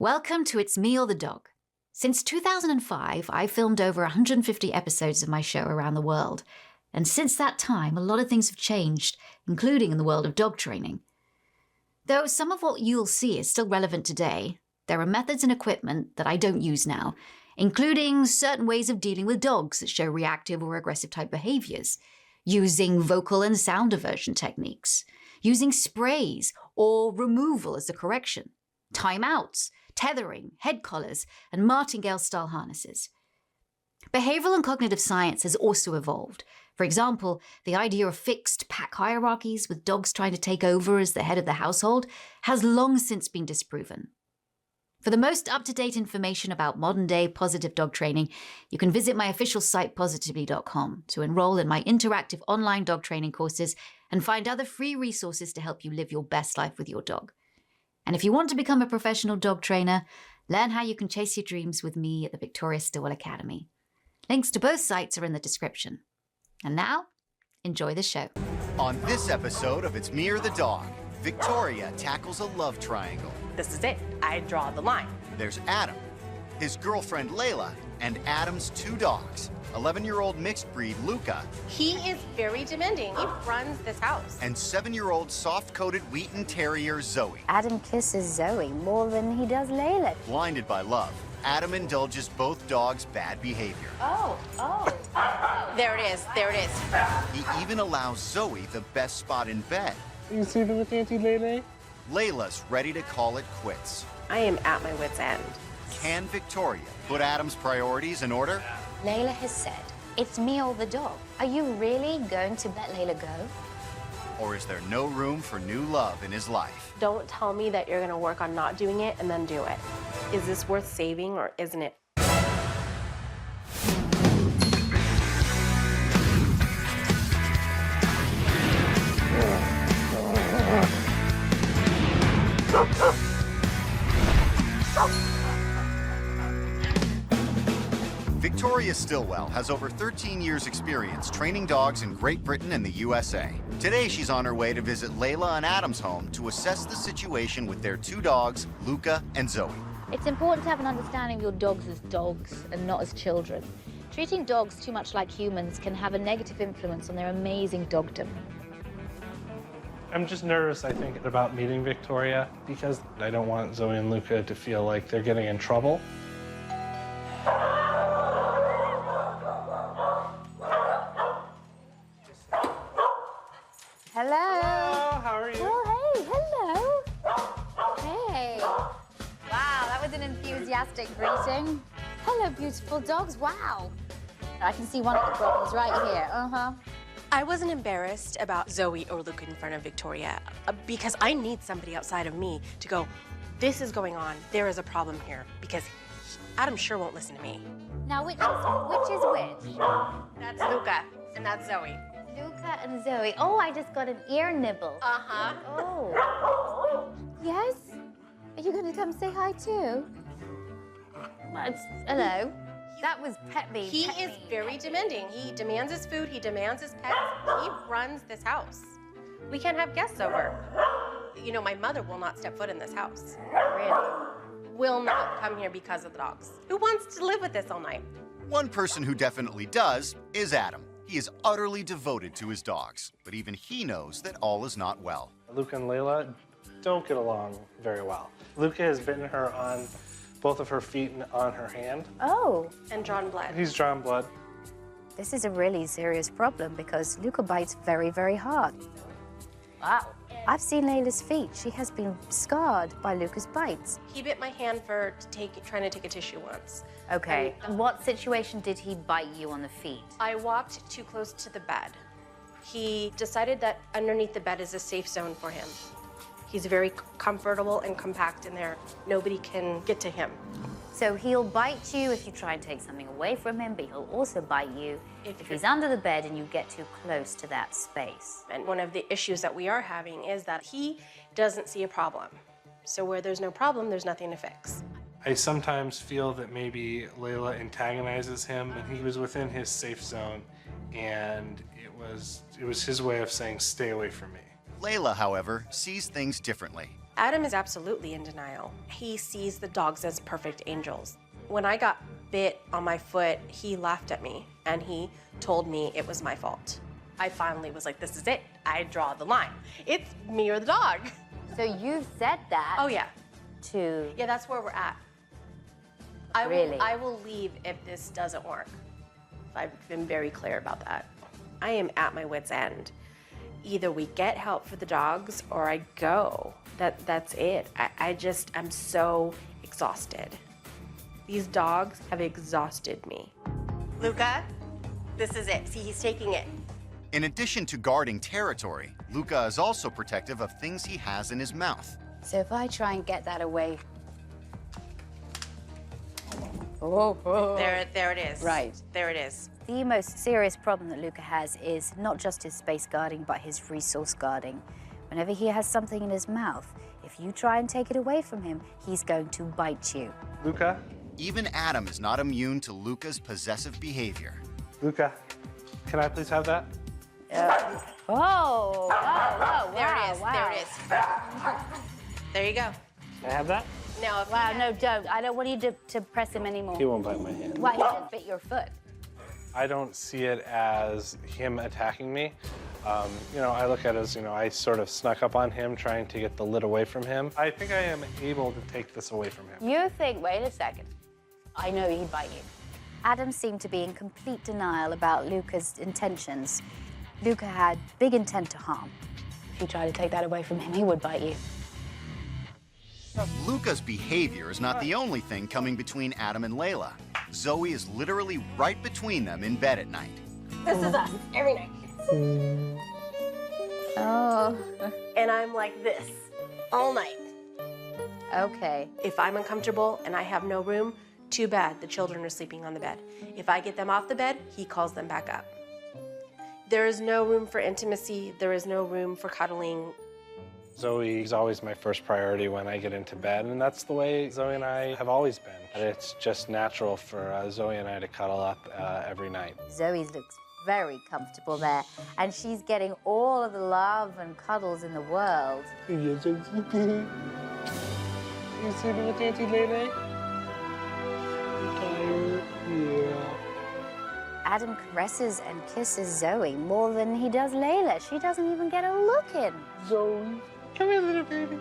Welcome to It's Me or the Dog. Since 2005, I've filmed over 150 episodes of my show around the world. And since that time, a lot of things have changed, including in the world of dog training. Though some of what you'll see is still relevant today, there are methods and equipment that I don't use now, including certain ways of dealing with dogs that show reactive or aggressive type behaviors, using vocal and sound diversion techniques, using sprays or removal as a correction, timeouts, tethering, head collars, and martingale-style harnesses. Behavioral and cognitive science has also evolved. For example, the idea of fixed pack hierarchies with dogs trying to take over as the head of the household has long since been disproven. For the most up-to-date information about modern-day positive dog training, you can visit my official site positively.com to enroll in my interactive online dog training courses and find other free resources to help you live your best life with your dog. And if you want to become a professional dog trainer, learn how you can chase your dreams with me at the Victoria Stilwell Academy. Links to both sites are in the description. And now, enjoy the show. On this episode of It's Me or the Dog, Victoria tackles a love triangle. This is it. I draw the line. There's Adam, his girlfriend Layla, and Adam's two dogs, 11-year-old mixed breed Luca. He is very demanding. He runs this house. And 7-year-old soft-coated Wheaten Terrier Zoe. Adam kisses Zoe more than he does Layla. Blinded by love, Adam indulges both dogs' bad behavior. There it is. There it is. He even allows Zoe the best spot in bed. You sleeping with Auntie Lele? Layla's ready to call it quits. I am at my wit's end. Can Victoria put Adam's priorities in order? Layla has said, it's me or the dog. Are you really going to let Layla go? Or is there no room for new love in his life? Don't tell me that you're going to work on not doing it and then do it. Is this worth saving or isn't it? Victoria Stilwell has over 13 years' experience training dogs in Great Britain and the USA. Today, she's on her way to visit Layla and Adam's home to assess the situation with their two dogs, Luca and Zoe. It's important to have an understanding of your dogs as dogs and not as children. Treating dogs too much like humans can have a negative influence on their amazing dogdom. I'm just nervous, I think, about meeting Victoria because I don't want Zoe and Luca to feel like they're getting in trouble. Hello. Hello, how are you? Oh, hey, hello. Hey. Wow, that was an enthusiastic greeting. Hello, beautiful dogs. Wow. I can see one of the problems right here. Uh-huh. I wasn't embarrassed about Zoe or Luke in front of Victoria because I need somebody outside of me to go, this is going on. There is a problem here because Adam sure won't listen to me. Now, which is which? That's Luca and that's Zoe. Luca and Zoe. Oh, I just got an ear nibble. Uh-huh. Oh. Yes? Are you going to come say hi too? Hello. That was pet me. He is very demanding. He demands his food. He demands his pets. He runs this house. We can't have guests over. You know, my mother will not step foot in this house. Really? Will not come here because of the dogs. Who wants to live with this all night? One person who definitely does is Adam. He is utterly devoted to his dogs, but even he knows that all is not well. Luca and Layla don't get along very well. Luca has bitten her on both of her feet and on her hand. Oh. And drawn blood. He's drawn blood. This is a really serious problem because Luca bites very, very hard. Wow. I've seen Layla's feet. She has been scarred by Luca's bites. He bit my hand for trying to take a tissue once. Okay. And what situation did he bite you on the feet? I walked too close to the bed. He decided that underneath the bed is a safe zone for him. He's very comfortable and compact in there. Nobody can get to him. So he'll bite you if you try and take something away from him, but he'll also bite you if he's under the bed and you get too close to that space. And one of the issues that we are having is that he doesn't see a problem. So where there's no problem, there's nothing to fix. I sometimes feel that maybe Layla antagonizes him, and he was within his safe zone, and it was his way of saying, stay away from me. Layla, however, sees things differently. Adam is absolutely in denial. He sees the dogs as perfect angels. When I got bit on my foot, he laughed at me and he told me it was my fault. I finally was like, this is it. I draw the line. It's me or the dog. So you've said that Oh, yeah. to... Yeah, that's where we're at. Really? I will leave if this doesn't work. I've been very clear about that. I am at my wit's end. Either we get help for the dogs or I go. That's it. I'm so exhausted. These dogs have exhausted me. Luca, this is it. See, he's taking it. In addition to guarding territory, Luca is also protective of things he has in his mouth. So if I try and get that away... Oh. There it is. Right. There it is. The most serious problem that Luca has is not just his space guarding, but his resource guarding. Whenever he has something in his mouth, if you try and take it away from him, he's going to bite you. Luca? Even Adam is not immune to Luca's possessive behavior. Luca, can I please have that? Whoa, There it is. wow. There it is. There you go. Can I have that? Now, if Wow, no, don't. I don't want you to press him anymore. He won't bite my hand. Why, he just bit your foot. I don't see it as him attacking me. I look at it as, I sort of snuck up on him trying to get the lid away from him. I think I am able to take this away from him. You think, wait a second, I know he'd bite you. Adam seemed to be in complete denial about Luca's intentions. Luca had big intent to harm. If you try to take that away from him, he would bite you. Luca's behavior is not the only thing coming between Adam and Layla. Zoe is literally right between them in bed at night. this is us every night. Oh. And I'm like this all night. Okay. If I'm uncomfortable and I have no room, too bad, the children are sleeping on the bed. If I get them off the bed, he calls them back up. There is no room for intimacy. There is no room for cuddling. Zoe is always my first priority when I get into bed, and that's the way Zoe and I have always been. It's just natural for Zoe and I to cuddle up every night. Zoe looks very comfortable there, and she's getting all of the love and cuddles in the world. You're so sleepy. You sleeping with Auntie Lele? Tired? Yeah. Adam caresses and kisses Zoe more than he does Layla. She doesn't even get a look in. Zoe, come here, little baby.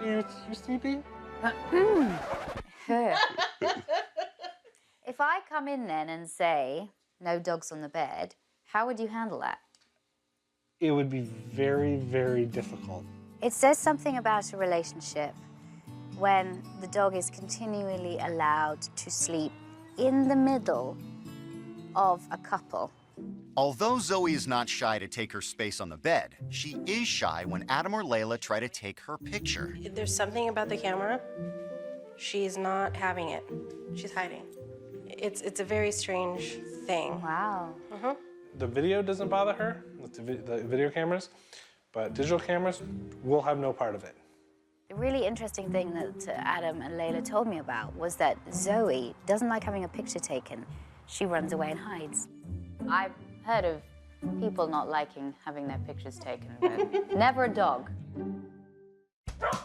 You sleeping? If I come in then and say, no dogs on the bed, how would you handle that? It would be very, very difficult. It says something about a relationship when the dog is continually allowed to sleep in the middle of a couple. Although Zoe is not shy to take her space on the bed, she is shy when Adam or Layla try to take her picture. There's something about the camera. She's not having it. She's hiding. It's a very strange thing. Wow. The video doesn't bother her, with the video cameras, but digital cameras will have no part of it. The really interesting thing that Adam and Layla told me about was that Zoe doesn't like having a picture taken. She runs away and hides. I've heard of people not liking having their pictures taken, but never a dog.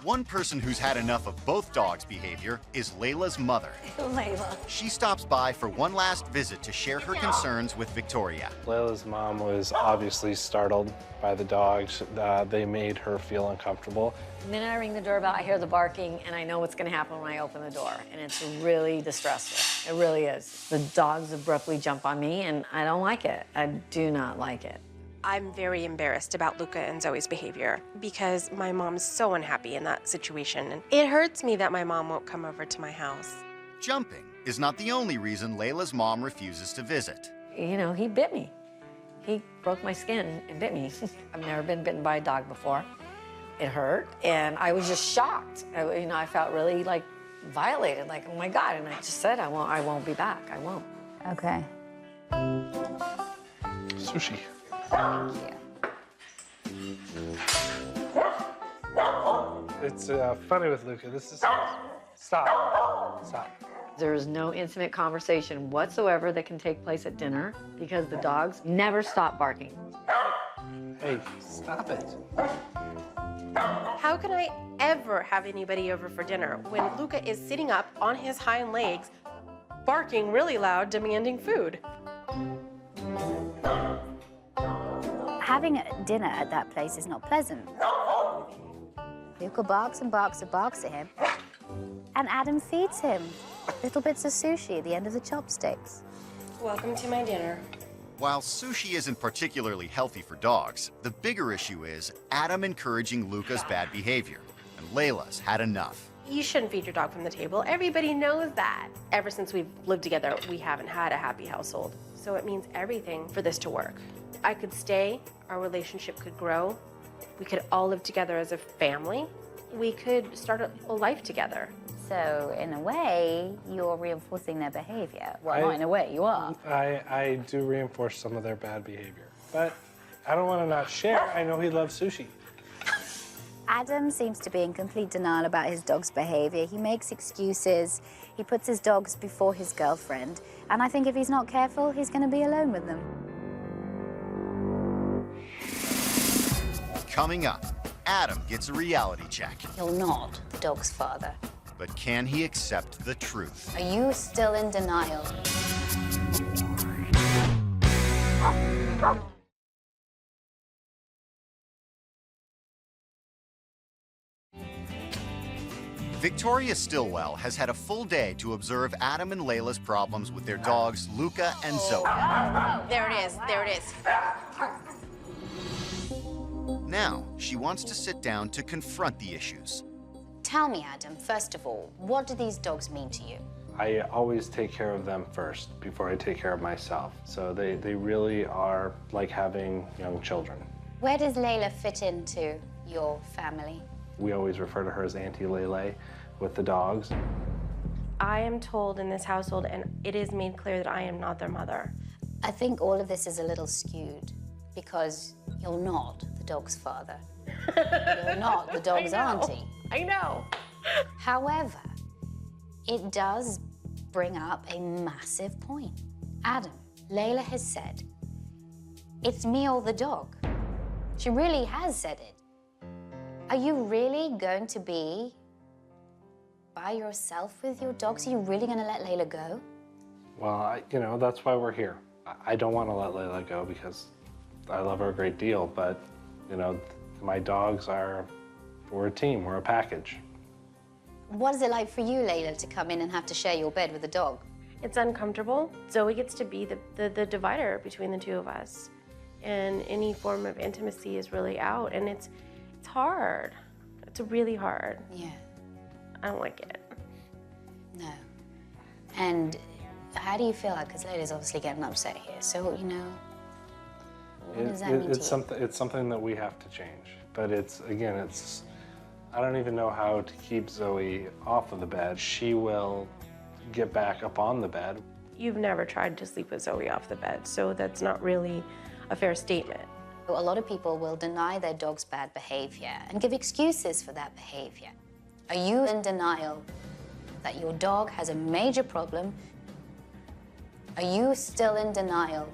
One person who's had enough of both dogs' behavior is Layla's mother. Layla. She stops by for one last visit to share her concerns with Victoria. Layla's mom was obviously startled by the dogs. They made her feel uncomfortable. And then I ring the doorbell, I hear the barking, and I know what's gonna happen when I open the door. And it's really distressful. It really is. The dogs abruptly jump on me, and I don't like it. I do not like it. I'm very embarrassed about Luca and Zoe's behavior because my mom's so unhappy in that situation. And it hurts me that my mom won't come over to my house. Jumping is not the only reason Layla's mom refuses to visit. You know, he bit me. He broke my skin and bit me. I've never been bitten by a dog before. It hurt, and I was just shocked. I felt really, like, violated, like, oh my God, and I just said, I won't be back, I won't. Okay. Sushi. Thank you. It's funny with Luca. This is... Stop. There is no intimate conversation whatsoever that can take place at dinner because the dogs never stop barking. Hey, stop it. How How can I ever have anybody over for dinner when Luca is sitting up on his hind legs, barking really loud, demanding food? Having dinner at that place is not pleasant. Luca barks and barks and barks at him, and Adam feeds him little bits of sushi at the end of the chopsticks. Welcome to my dinner. While sushi isn't particularly healthy for dogs, the bigger issue is Adam encouraging Luca's bad behavior, and Layla's had enough. You shouldn't feed your dog from the table. Everybody knows that. Ever since we've lived together, we haven't had a happy household. So it means everything for this to work. I could stay, our relationship could grow, we could all live together as a family, we could start a life together. So, in a way, you're reinforcing their behavior. Well, not in a way, you are. I do reinforce some of their bad behavior, but I don't want to not share. I know he loves sushi. Adam seems to be in complete denial about his dog's behavior. He makes excuses. He puts his dogs before his girlfriend. And I think if he's not careful, he's going to be alone with them. Coming up, Adam gets a reality check. You're not the dog's father. But can he accept the truth? Are you still in denial? Victoria Stilwell has had a full day to observe Adam and Layla's problems with their dogs, Luca and Zoe. There it is, there it is. Now, she wants to sit down to confront the issues. Tell me, Adam, first of all, what do these dogs mean to you? I always take care of them first before I take care of myself. So they really are like having young children. Where does Layla fit into your family? We always refer to her as Auntie Lele with the dogs. I am told in this household, and it is made clear that I am not their mother. I think all of this is a little skewed because you're not the dog's father. You're not the dog's auntie. I know. However, it does bring up a massive point. Adam, Layla has said, it's me or the dog. She really has said it. Are you really going to be by yourself with your dogs? Are you really going to let Layla go? Well, that's why we're here. I don't want to let Layla go because I love her a great deal, but, my dogs we're a team, we're a package. What is it like for you, Layla, to come in and have to share your bed with a dog? It's uncomfortable. Zoe gets to be the divider between the two of us. And any form of intimacy is really out, and it's hard. It's really hard. Yeah. I don't like it. No. And how do you feel like, because Layla's obviously getting upset here, so, what does that mean to you? It's something that we have to change. But I don't even know how to keep Zoe off of the bed. She will get back up on the bed. You've never tried to sleep with Zoe off the bed, so that's not really a fair statement. A lot of people will deny their dog's bad behavior and give excuses for that behavior. Are you in denial that your dog has a major problem? Are you still in denial?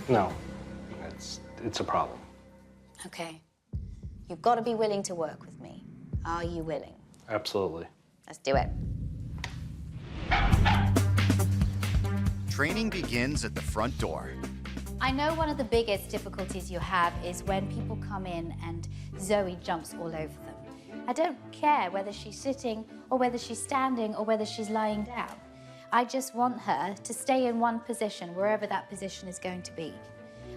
No, it's a problem. Okay. You've got to be willing to work with me. Are you willing? Absolutely. Let's do it. Training begins at the front door. I know one of the biggest difficulties you have is when people come in and Zoe jumps all over them. I don't care whether she's sitting or whether she's standing or whether she's lying down. I just want her to stay in one position, wherever that position is going to be.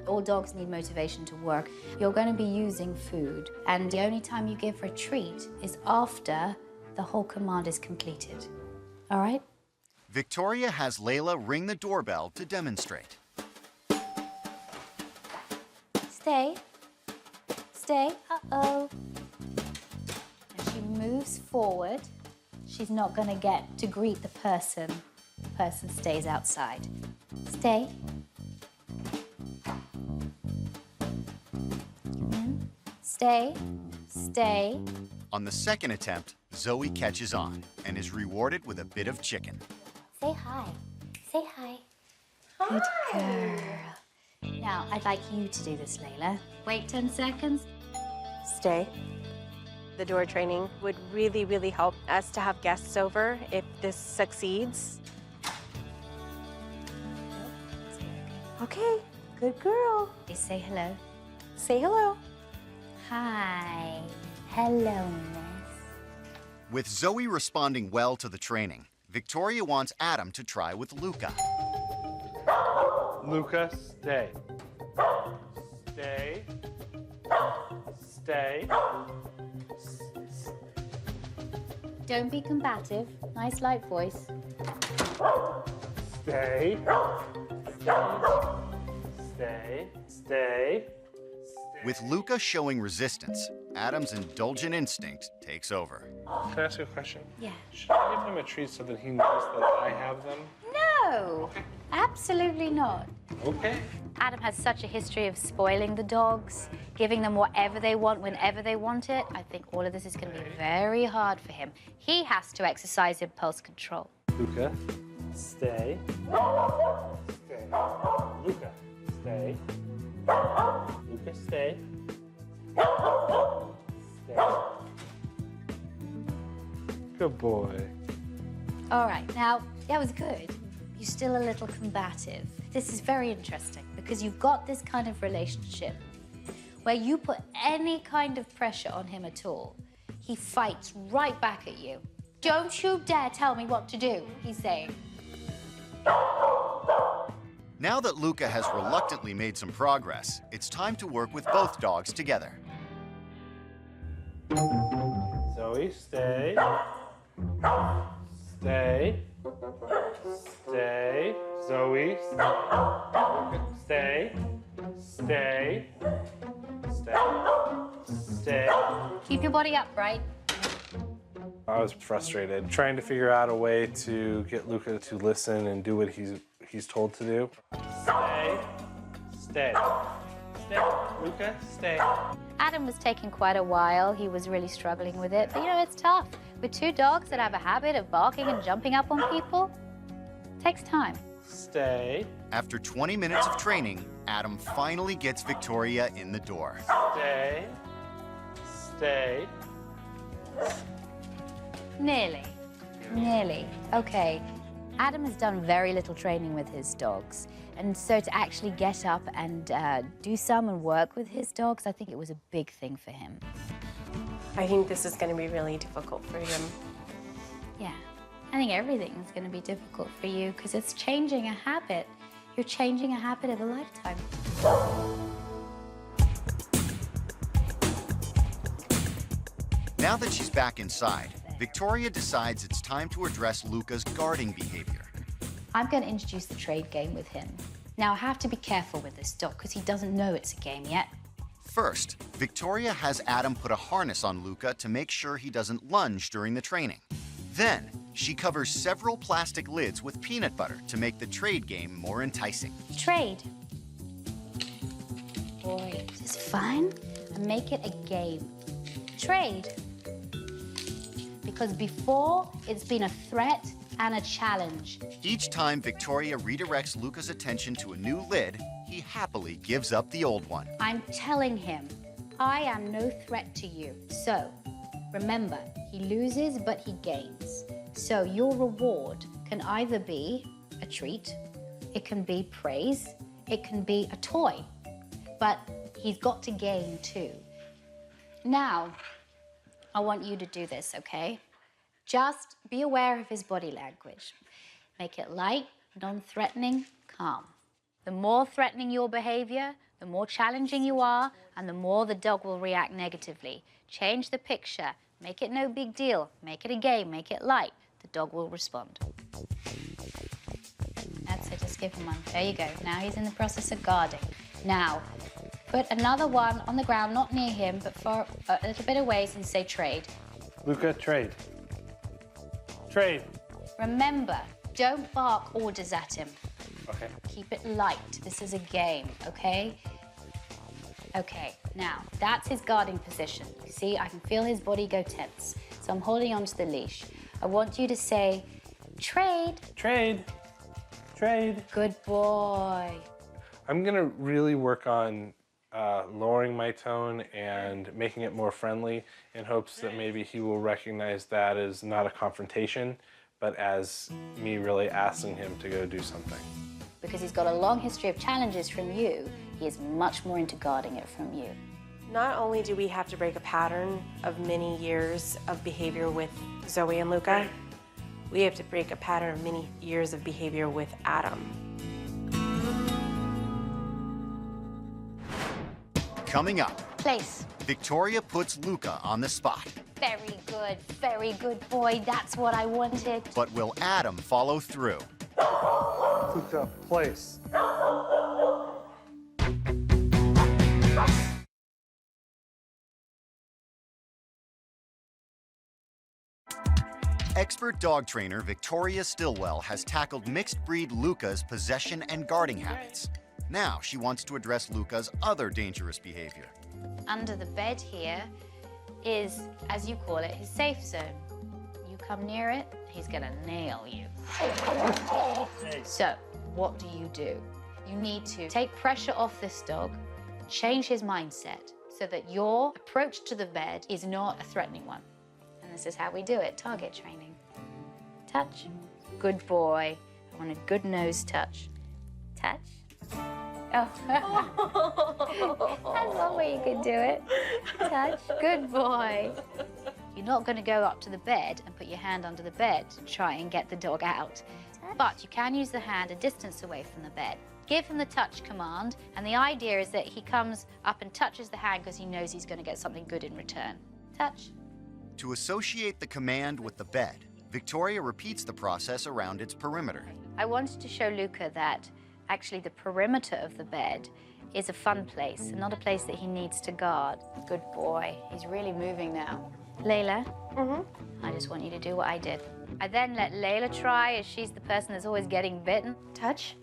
All dogs need motivation to work. You're going to be using food, and the only time you give her a treat is after the whole command is completed. All right? Victoria has Layla ring the doorbell to demonstrate. Stay. Stay. Uh-oh. And she moves forward. She's not going to get to greet the person. The person stays outside. Stay. Come in. Stay. Stay. On the second attempt, Zoe catches on and is rewarded with a bit of chicken. Say hi. Say hi. Good girl. Now, I'd like you to do this, Layla. Wait 10 seconds. Stay. The door training would really, really help us to have guests over if this succeeds. Okay, good girl. Just say hello. Say hello. Hi. Hello, miss. With Zoe responding well to the training, Victoria wants Adam to try with Luca. Luca, stay. Stay. Stay. Don't be combative. Nice light voice. Stay. Stay. Stay. With Luca showing resistance, Adam's indulgent instinct takes over. Can I ask you a question? Yeah. Should I give him a treat so that he knows that I have them? No, absolutely not. Okay. Adam has such a history of spoiling the dogs, giving them whatever they want whenever they want it. I think all of this is going to be very hard for him. He has to exercise impulse control. Luca, stay. Stay. Luca, stay. Luca, stay. Stay. Good boy. All right, now, that was good. You're still a little combative. This is very interesting because you've got this kind of relationship where you put any kind of pressure on him at all, he fights right back at you. Don't you dare tell me what to do, he's saying. Now that Luca has reluctantly made some progress, it's time to work with both dogs together. Zoe, stay. Stay. Stay. Zoe, stay. Stay. Stay. Stay. Keep your body upright. I was frustrated, trying to figure out a way to get Luca to listen and do what he's told to do. Stay. Stay. Stay. Luca, stay. Adam was taking quite a while. He was really struggling with it. But you know, it's tough. With two dogs that have a habit of barking and jumping up on people, it takes time. Stay. After 20 minutes of training, Adam finally gets Victoria in the door. Stay. Stay. Nearly. Nearly. Okay. Adam has done very little training with his dogs. And so to actually get up and do some and work with his dogs, I think it was a big thing for him. I think this is going to be really difficult for him. Yeah. I think everything is going to be difficult for you because it's changing a habit. You're changing a habit of a lifetime. Now that she's back inside, Victoria decides it's time to address Luca's guarding behavior. I'm going to introduce the trade game with him. Now, I have to be careful with this dog because he doesn't know it's a game yet. First, Victoria has Adam put a harness on Luca to make sure he doesn't lunge during the training. Then, she covers several plastic lids with peanut butter to make the trade game more enticing. Trade. Boy, is this fun? And make it a game. Trade. Because before, it's been a threat and a challenge. Each time Victoria redirects Luca's attention to a new lid, he happily gives up the old one. I'm telling him, I am no threat to you. So, remember, he loses, but he gains. So your reward can either be a treat, it can be praise, it can be a toy, but he's got to gain too. Now, I want you to do this, okay? Just be aware of his body language. Make it light, non-threatening, calm. The more threatening your behavior, the more challenging you are, and the more the dog will react negatively. Change the picture. Make it no big deal. Make it a game. Make it light. The dog will respond. That's it. Just give him one. There you go. Now he's in the process of guarding. Now, put another one on the ground, not near him, but far, a little bit away, and say trade. Luca, trade. Trade. Remember, don't bark orders at him. Okay. Keep it light. This is a game, okay? Okay, now, that's his guarding position. You see, I can feel his body go tense. So I'm holding onto the leash. I want you to say, trade. Trade. Trade. Good boy. I'm gonna really work on lowering my tone and making it more friendly in hopes that maybe he will recognize that as not a confrontation, but as me really asking him to go do something. Because he's got a long history of challenges from you, he is much more into guarding it from you. Not only do we have to break a pattern of many years of behavior with Zoe and Luca, we have to break a pattern of many years of behavior with Adam. Coming up, Place. Victoria puts Luca on the spot. Very good boy. That's what I wanted. But will Adam follow through? Luca, place. Expert dog trainer Victoria Stilwell has tackled mixed breed Luca's possession and guarding habits. Now she wants to address Luca's other dangerous behavior. Under the bed here is, as you call it, his safe zone. You come near it, he's gonna nail you. So, what do? You need to take pressure off this dog, change his mindset so that your approach to the bed is not a threatening one. And this is how we do it, target training. Touch. Good boy. I want a good nose touch. Touch. Oh. That's one way you could do it. Touch. Good boy. You're not going to go up to the bed and put your hand under the bed to try and get the dog out. But you can use the hand a distance away from the bed. Give him the touch command, and the idea is that he comes up and touches the hand because he knows he's going to get something good in return. Touch. To associate the command with the bed, Victoria repeats the process around its perimeter. I wanted to show Luca that actually the perimeter of the bed is a fun place and not a place that he needs to guard. Good boy. He's really moving now. Layla, I just want you to do what I did. I then let Layla try, as she's the person that's always getting bitten. Touch.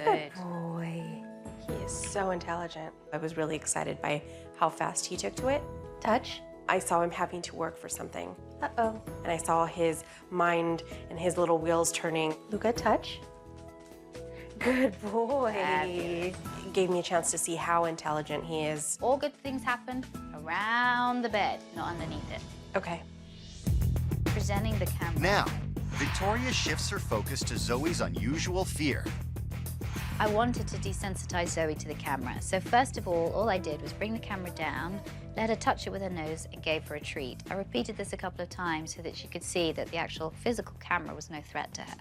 Good boy. He is so intelligent. I was really excited by how fast he took to it. Touch. I saw him having to work for something. Uh-oh. And I saw his mind and his little wheels turning. Luca, touch. Good boy. It gave me a chance to see how intelligent he is. All good things happen around the bed, not underneath it. Okay. Presenting the camera. Now, Victoria shifts her focus to Zoe's unusual fear. I wanted to desensitize Zoe to the camera. So first of all I did was bring the camera down, let her touch it with her nose, and gave her a treat. I repeated this a couple of times so that she could see that the actual physical camera was no threat to her.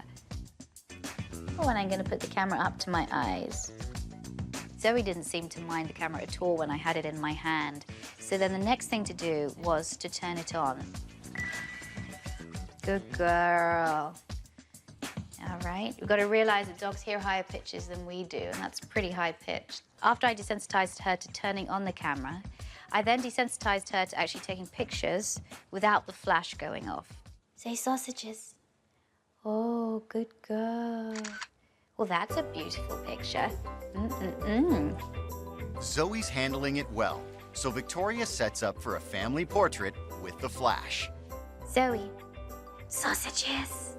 Oh, and I'm going to put the camera up to my eyes. Zoe didn't seem to mind the camera at all when I had it in my hand. So then the next thing to do was to turn it on. Good girl. All right, we've got to realize that dogs hear higher pitches than we do, and that's pretty high pitched. After I desensitized her to turning on the camera, I then desensitized her to actually taking pictures without the flash going off. Say sausages. Oh, good girl. Well, that's a beautiful picture. Zoe's handling it well, so Victoria sets up for a family portrait with the flash. Zoe, sausages.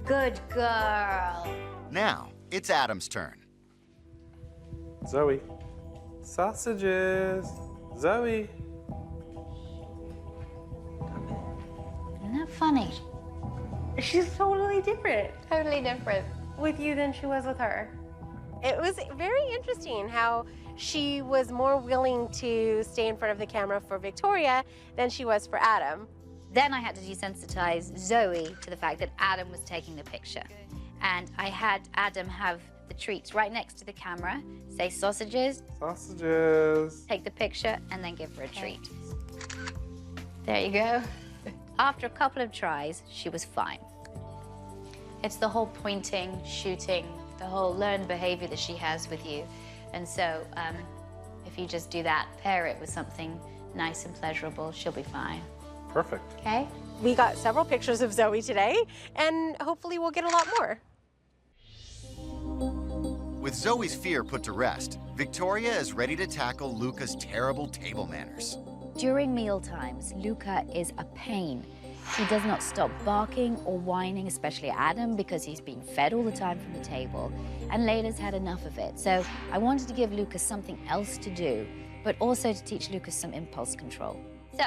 Good girl. Now, it's Adam's turn. Zoe, sausages. Zoe. Isn't that funny? She's totally different. Totally different. With you than she was with her. It was very interesting how she was more willing to stay in front of the camera for Victoria than she was for Adam. Then I had to desensitize Zoe to the fact that Adam was taking the picture. And I had Adam have the treats right next to the camera, say sausages, Sausages. take the picture, and then give her a treat. There you go. After a couple of tries, she was fine. It's the whole pointing, shooting, the whole learned behavior that she has with you. And so if you just do that, pair it with something nice and pleasurable, she'll be fine. Perfect. Okay? We got several pictures of Zoe today, and hopefully we'll get a lot more. With Zoe's fear put to rest, Victoria is ready to tackle Luca's terrible table manners. During meal times, Luca is a pain. He does not stop barking or whining, especially Adam, because he's being fed all the time from the table, and Layla's had enough of it. So I wanted to give Lucas something else to do, but also to teach Lucas some impulse control. So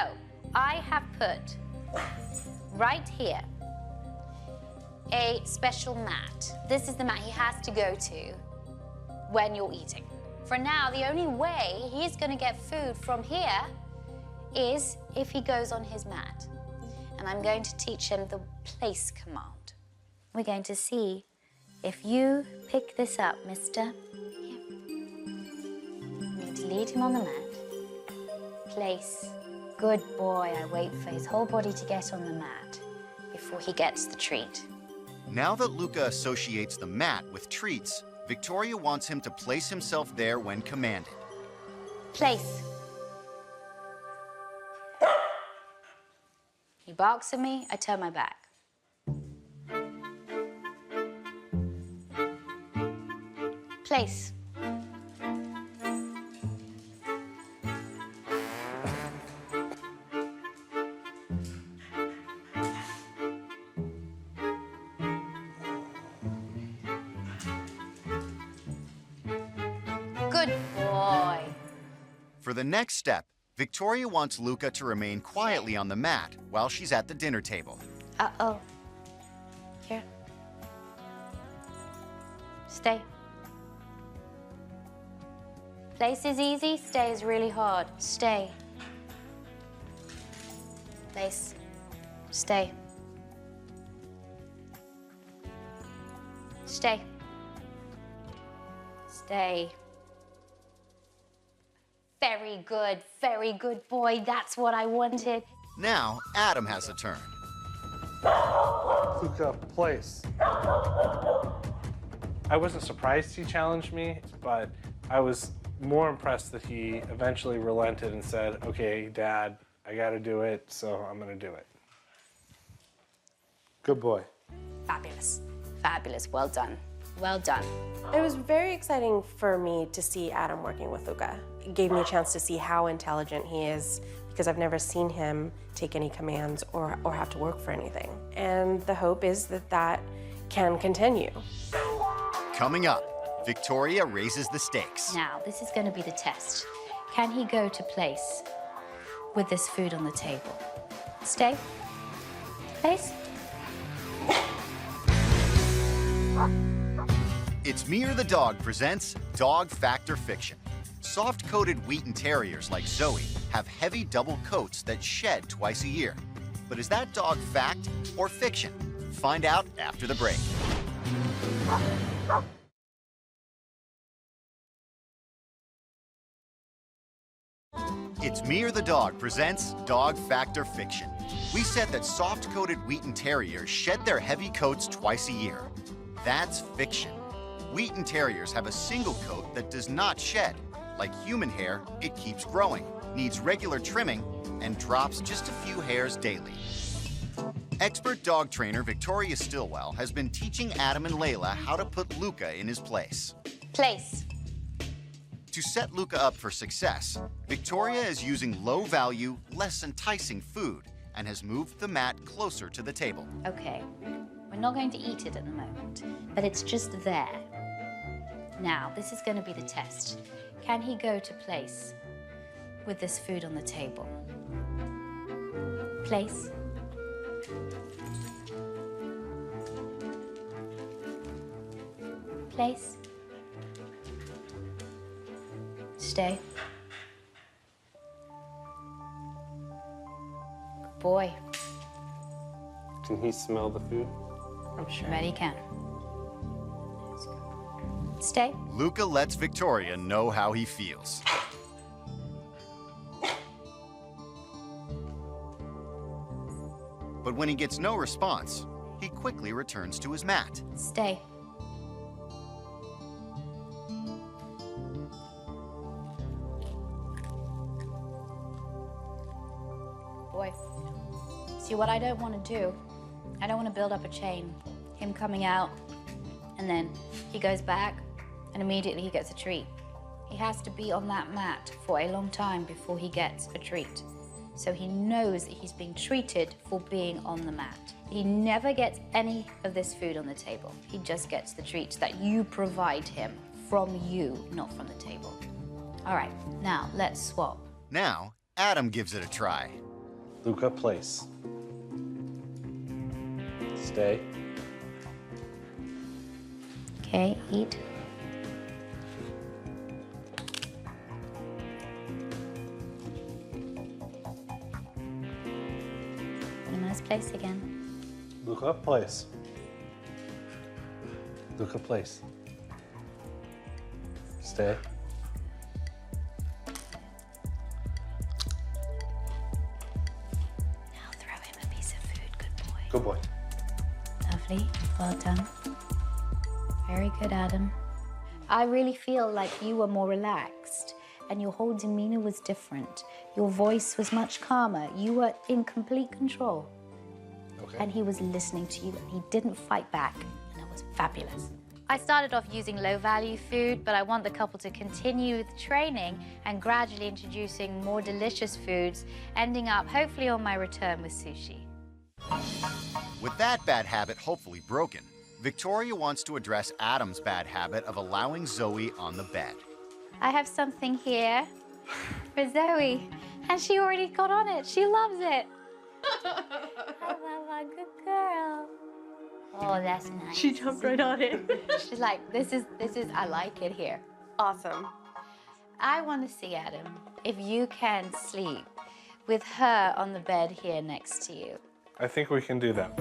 I have put right here a special mat. This is the mat he has to go to when you're eating. For now, the only way he's gonna get food from here is if he goes on his mat. And I'm going to teach him the place command. We're going to see if you pick this up, mister. Here. I'm going to lead him on the mat. Place. Good boy. I wait for his whole body to get on the mat before he gets the treat. Now that Luca associates the mat with treats, Victoria wants him to place himself there when commanded. Place. He barks at me, I turn my back. Place. Good boy. For the next step, Victoria wants Luca to remain quietly on the mat while she's at the dinner table. Uh-oh. Here. Stay. Place is easy, stay is really hard. Stay. Place. Stay. Stay. Stay. Very good boy. That's what I wanted. Now, Adam has a turn. Luca, place. I wasn't surprised he challenged me, but I was more impressed that he eventually relented and said, okay, Dad, I gotta do it, so I'm gonna do it. Good boy. Fabulous. Fabulous. Well done. Well done. It was very exciting for me to see Adam working with Luca. It gave me a chance to see how intelligent he is, because I've never seen him take any commands or have to work for anything. And the hope is that that can continue. Coming up, Victoria raises the stakes. Now, this is going to be the test. Can he go to place with this food on the table? Stay. Place. It's Me or the Dog presents Dog Fact or Fiction. Soft-coated Wheaten Terriers like Zoe have heavy double coats that shed twice a year. But is that dog fact or fiction? Find out after the break. It's Me or the Dog presents Dog Fact or Fiction. We said that soft-coated Wheaten Terriers shed their heavy coats twice a year. That's fiction. Wheaten Terriers have a single coat that does not shed. Like human hair, it keeps growing, needs regular trimming, and drops just a few hairs daily. Expert dog trainer Victoria Stilwell has been teaching Adam and Layla how to put Luca in his place. Place. To set Luca up for success, Victoria is using low-value, less enticing food and has moved the mat closer to the table. Okay. We're not going to eat it at the moment, but it's just there. Now, this is going to be the test. Can he go to place with this food on the table? Place. Place. Stay. Good boy. Can he smell the food? I'm sure. Bet he can. Stay. Luca lets Victoria know how he feels. But when he gets no response, he quickly returns to his mat. Stay. Boy. See, what I don't want to do, I don't want to build up a chain. Him coming out, and then he goes back, and immediately he gets a treat. He has to be on that mat for a long time before he gets a treat. so he knows that he's being treated for being on the mat. He never gets any of this food on the table. He just gets the treats that you provide him from you, not from the table. All right, now let's swap. Now, Adam gives it a try. Luca, place. Stay. Okay, eat. In a nice place again. Luca, place. Luca, place. Stay. Now throw him a piece of food, good boy. Good boy. Lovely, well done. Very good, Adam. I really feel like you were more relaxed and your whole demeanor was different. Your voice was much calmer. You were in complete control. Okay. And he was listening to you and he didn't fight back, and it was fabulous. I started off using low-value food, but I want the couple to continue with training and gradually introducing more delicious foods, ending up hopefully on my return with sushi. With that bad habit hopefully broken, Victoria wants to address Adam's bad habit of allowing Zoe on the bed. I have something here for Zoe, and she already got on it. She loves it. Hi, good girl. Oh, that's nice. She jumped right on it. She's like, this is, I like it here. Awesome. I want to see, Adam, if you can sleep with her on the bed here next to you. I think we can do that.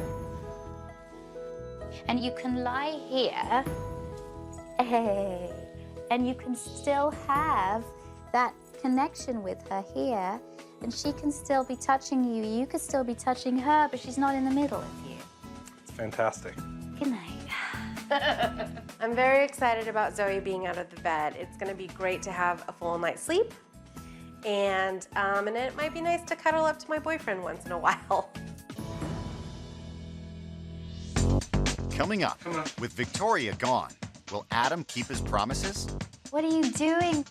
And you can lie here, hey, and you can still have that connection with her here, and she can still be touching you. You could still be touching her, but she's not in the middle of you. It's fantastic. Good night. I'm very excited about Zoe being out of the bed. It's gonna be great to have a full night's sleep. And it might be nice to cuddle up to my boyfriend once in a while. Coming up, with Victoria gone, will Adam keep his promises? What are you doing?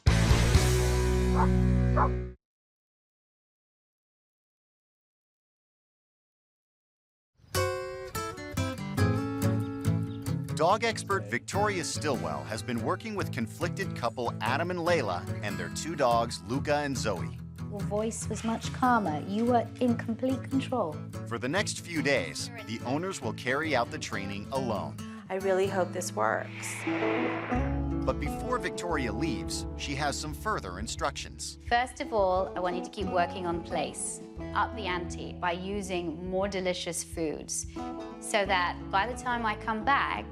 Dog expert Victoria Stilwell has been working with conflicted couple Adam and Layla and their two dogs, Luca and Zoe. Your voice was much calmer. You were in complete control. For the next few days, the owners will carry out the training alone. I really hope this works. But before Victoria leaves, she has some further instructions. First of all, I want you to keep working on place, up the ante by using more delicious foods so that by the time I come back,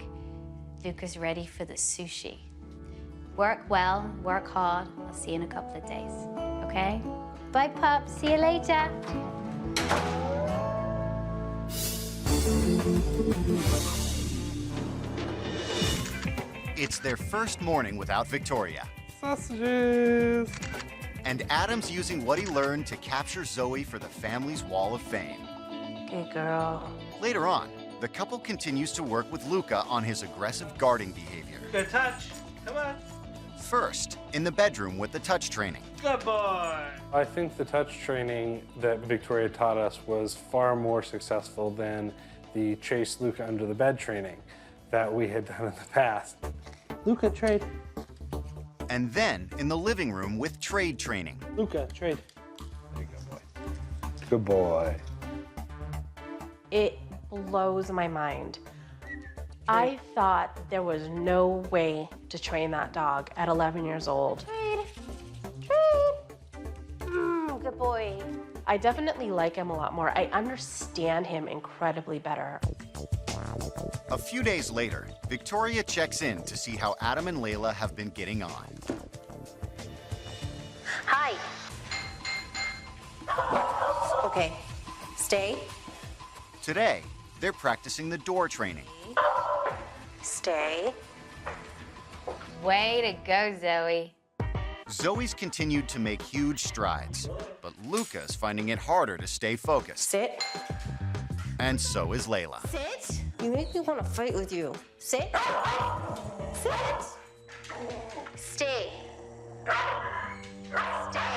Luca's ready for the sushi. Work well, work hard. I'll see you in a couple of days, okay? Bye, pup. See you later. It's their first morning without Victoria. Sausages! And Adam's using what he learned to capture Zoe for the family's wall of fame. Good girl. Later on, the couple continues to work with Luca on his aggressive guarding behavior. Good touch. Come on. First, in the bedroom with the touch training. Good boy. I think the touch training that Victoria taught us was far more successful than the chase Luca under the bed training that we had done in the past. Luca, trade. And then in the living room with trade training. Luca, trade. There you go, boy. Good boy. It blows my mind. I thought there was no way to train that dog at 11 years old. Good boy. I definitely like him a lot more. I understand him incredibly better. A few days later, Victoria checks in to see how Adam and Layla have been getting on. Hi. Okay, stay. Today, they're practicing the door training. Stay. Way to go, Zoe. Zoe's continued to make huge strides, but Luca's finding it harder to stay focused. Sit. And so is Layla. Sit. You make me want to fight with you. Sit. Sit. Stay. Stay.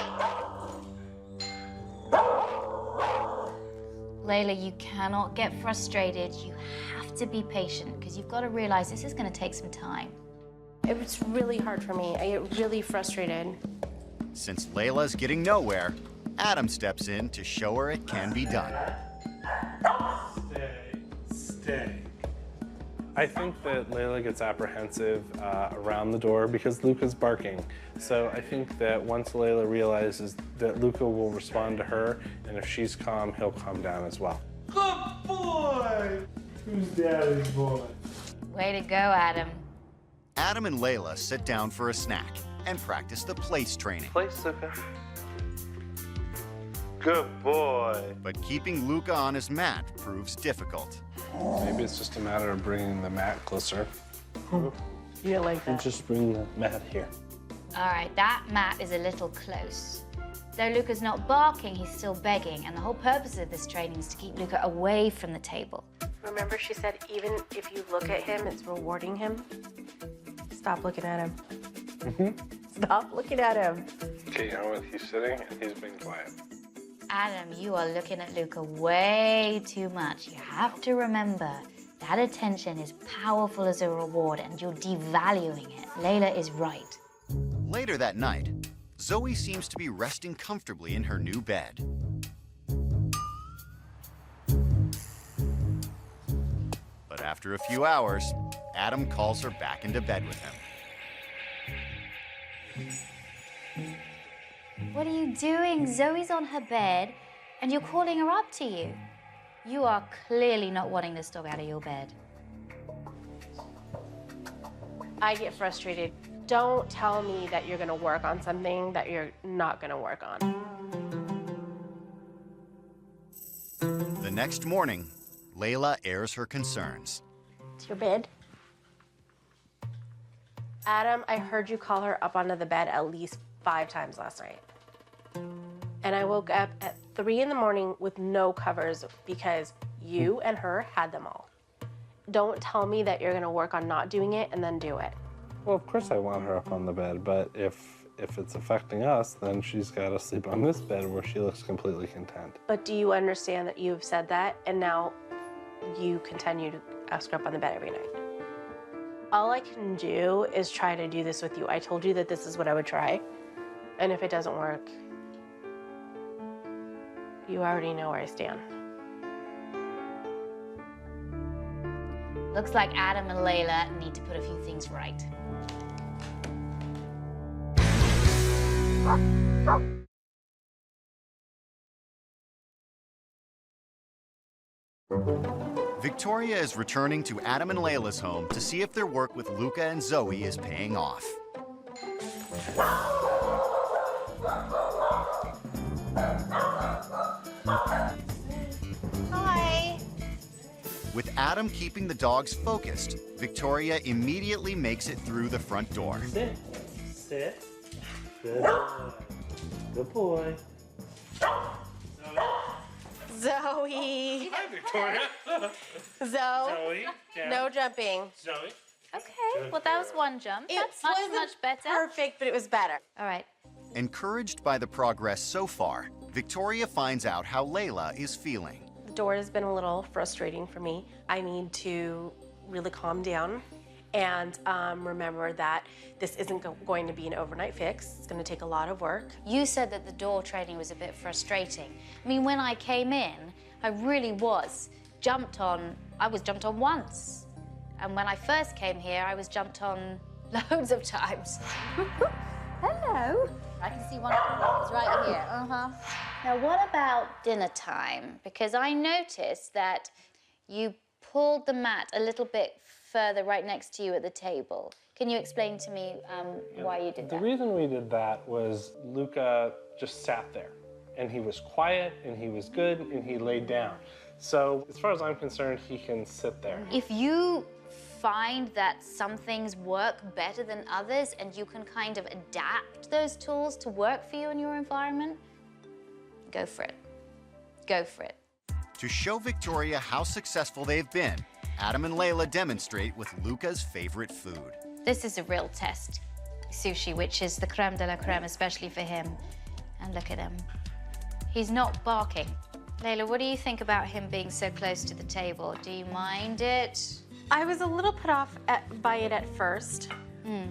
Layla, you cannot get frustrated. You have to be patient because you've got to realize this is going to take some time. It was really hard for me. I get really frustrated. Since Layla's getting nowhere, Adam steps in to show her it can be done. Stay. I think that Layla gets apprehensive around the door because Luca's barking. So I think that once Layla realizes that Luca will respond to her, and if she's calm, he'll calm down as well. Good boy! Who's daddy's boy? Way to go, Adam. Adam and Layla sit down for a snack and practice the place training. Place, Luca. Good boy. But keeping Luca on his mat proves difficult. Maybe it's just a matter of bringing the mat closer. You don't like And that? just bring the mat here. All right, that mat is a little close. Though Luca's not barking, he's still begging, and the whole purpose of this training is to keep Luca away from the table. Remember she said even if you look at him, it's rewarding him? Stop looking at him. Stop looking at him. Okay, you know what? He's sitting and he's being quiet. Adam, you are looking at Luca way too much. You have to remember that attention is powerful as a reward, and you're devaluing it. Layla is right. Later that night, Zoe seems to be resting comfortably in her new bed. But after a few hours, Adam calls her back into bed with him. What are you doing? Zoe's on her bed, and you're calling her up to you. You are clearly not wanting this dog out of your bed. I get frustrated. Don't tell me that you're gonna work on something that you're not gonna work on. The next morning, Layla airs her concerns. It's your bed. Adam, I heard you call her up onto the bed at least 5 times last night. And I woke up at 3 in the morning with no covers because you and her had them all. Don't tell me that you're gonna work on not doing it and then do it. Well, of course I want her up on the bed, but if it's affecting us, then she's got to sleep on this bed where she looks completely content. But do you understand that you've said that and now you continue to ask her up on the bed every night? All I can do is try to do this with you. I told you that this is what I would try. And if it doesn't work, you already know where I stand. Looks like Adam and Layla need to put a few things right. Victoria is returning to Adam and Layla's home to see if their work with Luca and Zoe is paying off. Hi. With Adam keeping the dogs focused, Victoria immediately makes it through the front door. Sit. Sit. Good boy. Good boy. Zoe. Hi, Victoria. Zoe. No jumping. Zoe. Okay, well that was one jump. It That's wasn't much better. perfect, but it was better. All right. Encouraged by the progress so far, Victoria finds out how Layla is feeling. The door has been a little frustrating for me. I need to really calm down and remember that this isn't going to be an overnight fix. It's going to take a lot of work. You said that the door training was a bit frustrating. I mean, when I came in, I really was jumped on. I was jumped on once. And when I first came here, I was jumped on loads of times. Hello. I can see one of the dogs right here. Now, what about dinner time? Because I noticed that you pulled the mat a little bit further right next to you at the table. Can you explain to me why you did that? The reason we did that was Luca just sat there, and he was quiet, and he was good, and he laid down. So as far as I'm concerned, he can sit there. If you find that some things work better than others and you can kind of adapt those tools to work for you in your environment, go for it. Go for it. To show Victoria how successful they've been, Adam and Layla demonstrate with Luca's favorite food. This is a real test. Sushi, which is the creme de la creme, especially for him. And look at him. He's not barking. Layla, what do you think about him being so close to the table? Do you mind it? I was a little put off by it at first,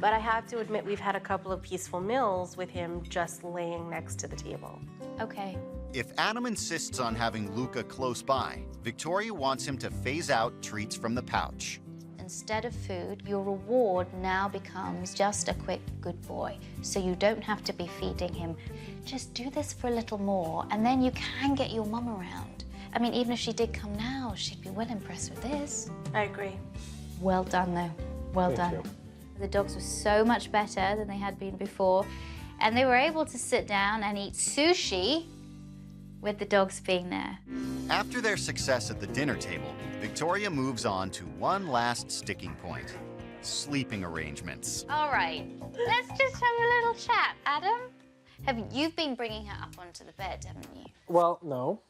but I have to admit we've had a couple of peaceful meals with him just laying next to the table. Okay. If Adam insists on having Luca close by, Victoria wants him to phase out treats from the pouch. Instead of food, your reward now becomes just a quick good boy. So you don't have to be feeding him. Just do this for a little more, and then you can get your mum around. I mean, even if she did come now, she'd be well impressed with this. I agree. Well done, though. Well done. Thank you. The dogs were so much better than they had been before, and they were able to sit down and eat sushi with the dogs being there. After their success at the dinner table, Victoria moves on to one last sticking point: sleeping arrangements. All right, let's just have a little chat. Adam, you've been bringing her up onto the bed, haven't you? Well, no.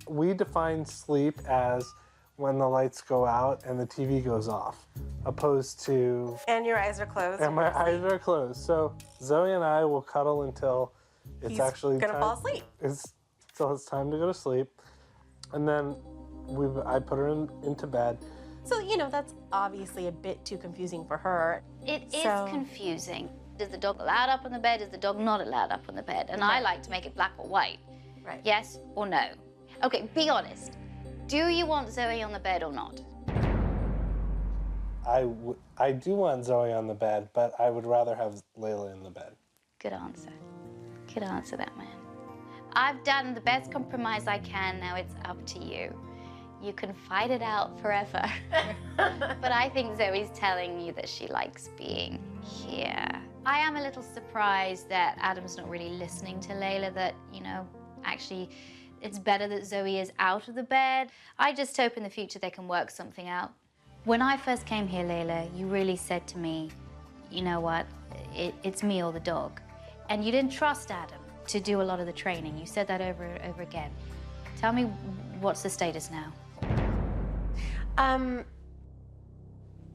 We define sleep as when the lights go out and the TV goes off, opposed to... And your eyes are closed. And my eyes are closed. So Zoe and I will cuddle until it's actually gonna time, fall asleep. Till it's time to go to sleep. And then I put her into bed. So, you know, that's obviously a bit too confusing for her. It is confusing. Is the dog allowed up on the bed? Is the dog not allowed up on the bed? And I like to make it black or white. Right. Yes or no? Okay, be honest. Do you want Zoe on the bed or not? I do want Zoe on the bed, but I would rather have Layla in the bed. Good answer. Good answer, that man. I've done the best compromise I can. Now it's up to you. You can fight it out forever. But I think Zoe's telling you that she likes being here. I am a little surprised that Adam's not really listening to Layla, that, you know, actually it's better that Zoe is out of the bed. I just hope in the future they can work something out. When I first came here, Layla, you really said to me, you know what, it's me or the dog. And you didn't trust Adam to do a lot of the training. You said that over and over again. Tell me, what's the status now?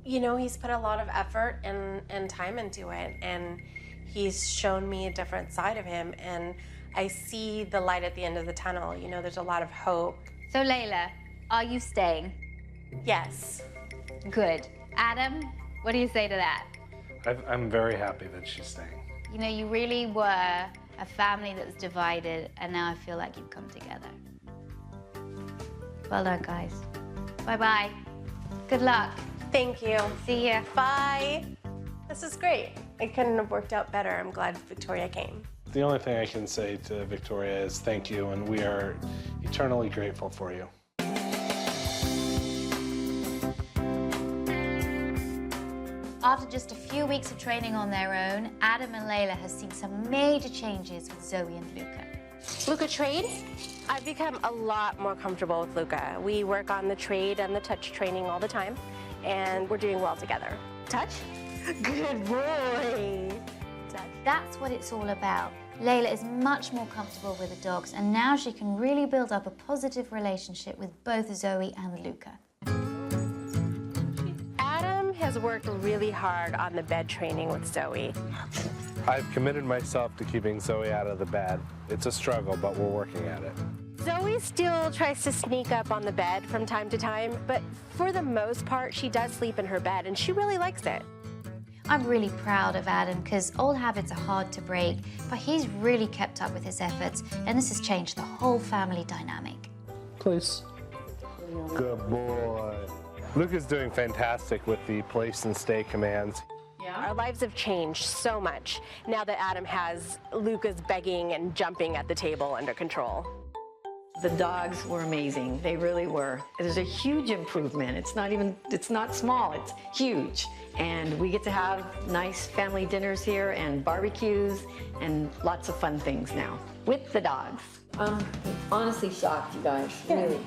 You know, he's put a lot of effort and time into it, and he's shown me a different side of him, and I see the light at the end of the tunnel. You know, there's a lot of hope. So, Layla, are you staying? Yes. Good. Adam, what do you say to that? I'm very happy that she's staying. You know, you really were a family that was divided, and now I feel like you've come together. Well done, guys. Bye-bye. Good luck. Thank you. See ya. Bye. This is great. It couldn't have worked out better. I'm glad Victoria came. The only thing I can say to Victoria is thank you, and we are eternally grateful for you. After just a few weeks of training on their own, Adam and Layla have seen some major changes with Zoe and Luca. Luca trade? I've become a lot more comfortable with Luca. We work on the trade and the touch training all the time, and we're doing well together. Touch? Good boy. That's what it's all about. Layla is much more comfortable with the dogs, and now she can really build up a positive relationship with both Zoe and Luca. Adam has worked really hard on the bed training with Zoe. I've committed myself to keeping Zoe out of the bed. It's a struggle, but we're working at it. Zoe still tries to sneak up on the bed from time to time, but for the most part, she does sleep in her bed, and she really likes it. I'm really proud of Adam because old habits are hard to break, but he's really kept up with his efforts, and this has changed the whole family dynamic. Please. Good boy. Luca's doing fantastic with the place and stay commands. Our lives have changed so much now that Adam has Luca's begging and jumping at the table under control. The dogs were amazing. They really were. There's a huge improvement. It's not small, it's huge. And we get to have nice family dinners here and barbecues and lots of fun things now with the dogs. I'm honestly shocked, you guys, really.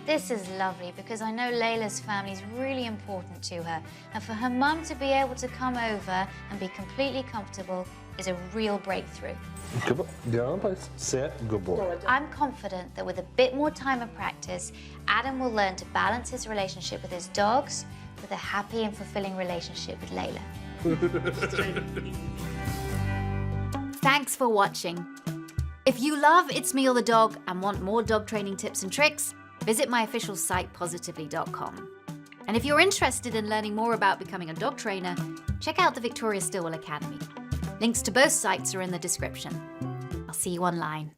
This is lovely because I know Layla's family is really important to her, and for her mum to be able to come over and be completely comfortable is a real breakthrough. Good boy. Down, please. Sit. Good boy. I'm confident that with a bit more time and practice, Adam will learn to balance his relationship with his dogs with a happy and fulfilling relationship with Layla. Thanks for watching. If you love It's Me or the Dog and want more dog training tips and tricks, visit my official site, positively.com. And if you're interested in learning more about becoming a dog trainer, check out the Victoria Stilwell Academy. Links to both sites are in the description. I'll see you online.